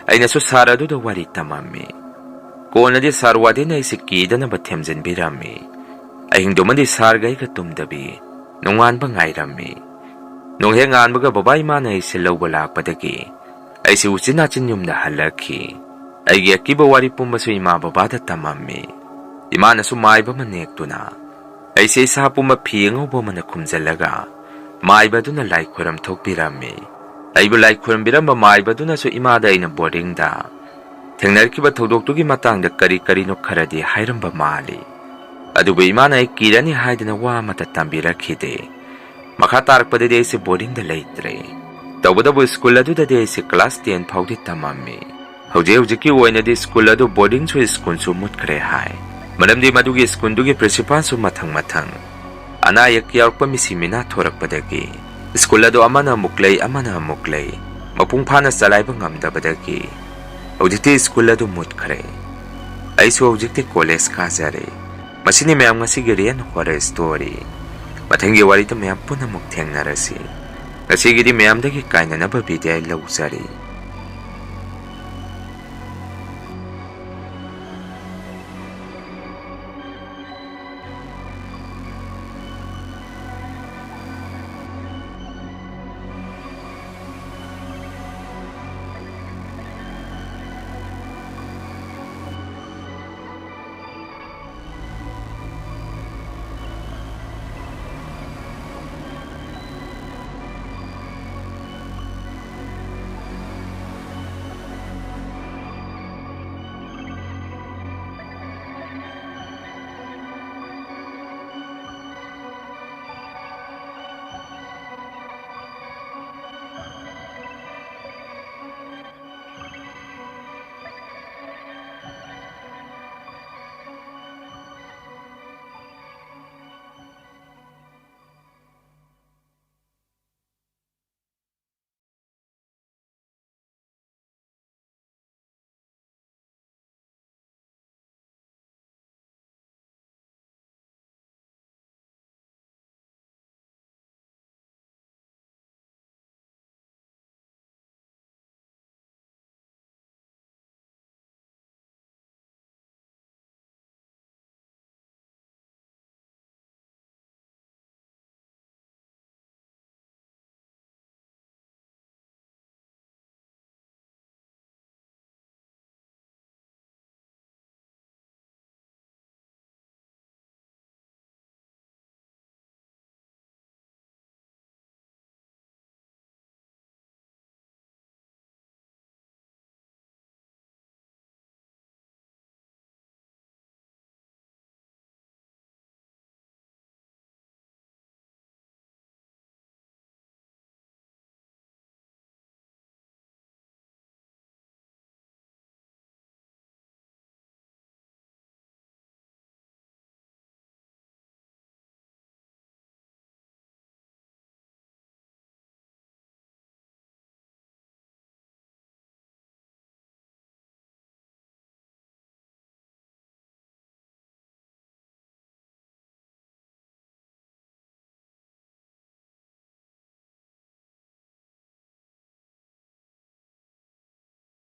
Speaker 2: ꯑꯩꯅꯁꯨ ꯁꯥꯔ ꯑꯗꯨꯗ ꯋꯥꯔꯤ ꯇꯝꯃꯝꯃꯤ꯫ ꯀꯣꯟꯅꯗꯤ ꯁꯥꯔ ꯋꯥꯔꯗꯦꯟꯅ ꯑꯩꯁꯦ ꯀꯤꯗꯅꯕ ꯊꯦꯝꯖꯤꯟꯕꯤꯔꯝꯃꯤ꯫ ꯑꯍꯤꯡꯗꯨꯃꯗꯤ ꯁꯥꯔꯒ ꯑꯩꯒ ꯇꯨꯝꯗꯕꯤ ꯅꯣꯡꯉꯥꯟꯕ ꯉꯥꯏꯔꯝꯃꯤ꯫ ꯅꯣꯡꯍꯦꯛ ꯉꯥꯟꯕꯒ ꯕꯕꯥ ꯏꯃꯥꯅ ꯑꯩꯁꯦ ꯂꯧꯕ ꯂꯥꯛꯄꯗꯒꯤ ꯑꯩꯁꯦ ꯎꯆꯤꯟ-ꯅꯥꯆꯤꯟ ꯌꯨꯝꯗ ꯍꯜꯂꯛꯈꯤ꯫ ꯑꯩꯒꯤ ꯑꯀꯤꯕ ꯋꯥꯔꯤ ꯄꯨꯝꯕꯁꯨ ꯏꯃꯥ ꯕꯕꯥꯗ ꯇꯝꯃꯝꯃꯤ꯫ ꯏꯃꯥꯅꯁꯨ ꯃꯥꯏꯕ ꯑꯃ ꯅꯦꯛꯇꯨꯅ ꯑꯩꯁꯦ ꯏꯁꯥ ꯄꯨꯝꯕ ꯐꯤ ꯑꯉꯧꯕ ꯑꯃꯅ ꯈꯨꯝꯖꯤꯜꯂꯒ ꯃꯥꯏꯕ ꯑꯗꯨꯅ ꯂꯥꯏ ꯈꯣꯏꯔꯝ ꯊꯣꯛꯄꯤꯔꯝꯃꯤ꯫ ꯑꯩꯕꯨ ꯂꯥꯏ ꯈꯣꯏꯔꯝꯕꯤꯔꯝꯕ ꯃꯥꯏꯕ ꯑꯗꯨꯅꯁꯨ ꯏꯃꯥꯗ ꯑꯩꯅ ꯕꯣꯔꯗꯤꯡꯗ ꯊꯦꯡꯅꯔꯛꯈꯤꯕ ꯊꯧꯗꯣꯛꯇꯨꯒꯤ ꯃꯇꯥꯡꯗ ꯀꯔꯤ-ꯀꯔꯤꯅꯣ ꯈꯔꯗꯤ ꯍꯥꯏꯔꯝꯕ ꯃꯥꯜꯂꯤ꯫ ꯑꯗꯨꯕꯨ ꯏꯃꯥꯅ ꯑꯩ ꯀꯤꯔꯅꯤ ꯍꯥꯏꯗꯅ ꯋꯥ ꯑꯃꯠꯇ ꯇꯝꯕꯤꯔꯛꯈꯤꯗꯦ꯫ ꯃꯈꯥ ꯇꯥꯔꯛꯄꯗꯗꯤ ꯑꯩꯁꯦ ꯕꯣꯔꯗꯤꯡꯗ ꯂꯩꯇ꯭ꯔꯦ꯫ ꯇꯧꯕꯇꯕꯨ ꯁ꯭ꯀꯨꯜ ꯑꯗꯨꯗꯗꯤ ꯑꯩꯁꯦ ꯀ꯭ꯂꯥꯁ 10 ꯐꯥꯎꯗꯤ ꯇꯝꯃꯝꯃꯤ꯫ ꯍꯧꯖꯤꯛꯀꯤ ꯑꯣꯏꯅꯗꯤ ꯁ꯭ꯀꯨꯜ ꯑꯗꯨ ꯕꯣꯔꯗꯤꯡꯁꯨ ꯁ꯭ꯀꯨꯜꯁꯨ ꯃꯨꯠꯈ꯭ꯔꯦ ꯍꯥꯏ꯫ ꯃꯔꯝꯗꯤ ꯃꯗꯨꯒꯤ ꯁ꯭ꯀꯨꯜꯗꯨꯒꯤ ꯄ꯭ꯔꯤꯟꯁꯤꯄꯥꯜꯁꯨ ꯃꯊꯪ ꯑꯅꯥ ꯑꯌꯦꯛ ꯌꯥꯎꯔꯛꯄ ꯃꯤꯁꯤ ꯃꯤꯅꯥ ꯊꯣꯔꯛꯄꯗꯒꯤ ꯁ꯭ꯀꯨꯜ ꯑꯗꯨ ꯑꯃꯅ ꯑꯃꯨꯛ ꯂꯩ ꯑꯃꯅ ꯑꯃꯨꯛ ꯂꯩ ꯃꯄꯨꯡ ꯐꯥꯅ ꯆꯂꯥꯏꯕ ꯉꯝꯗꯕꯗꯒꯤ ꯍꯧꯖꯤꯛꯇꯤ ꯁ꯭ꯀꯨꯜ ꯑꯗꯨ ꯃꯨꯠꯈ꯭ꯔꯦ꯫ ꯑꯩꯁꯨ ꯍꯧꯖꯤꯛꯇꯤ ꯀꯣꯂꯦꯖ ꯀꯥꯖꯔꯦ꯫ ꯃꯁꯤꯅꯤ ꯃꯌꯥꯝ ꯉꯁꯤꯒꯤ ꯔꯤꯌꯦꯜ ꯍꯣꯔꯔ ꯁ꯭ꯇꯣꯔꯤ꯫ ꯃꯊꯪꯒꯤ ꯋꯥꯔꯤꯗ ꯃꯌꯥꯝ ꯄꯨꯟꯅ ꯑꯃꯨꯛ ꯊꯦꯡꯅꯔꯁꯤ꯫ ꯉꯁꯤꯒꯤꯗꯤ ꯃꯌꯥꯝꯗꯒꯤ ꯀꯥꯏꯅꯅꯕ ꯕꯤꯗꯥꯏ ꯂꯧꯖꯔꯤ꯫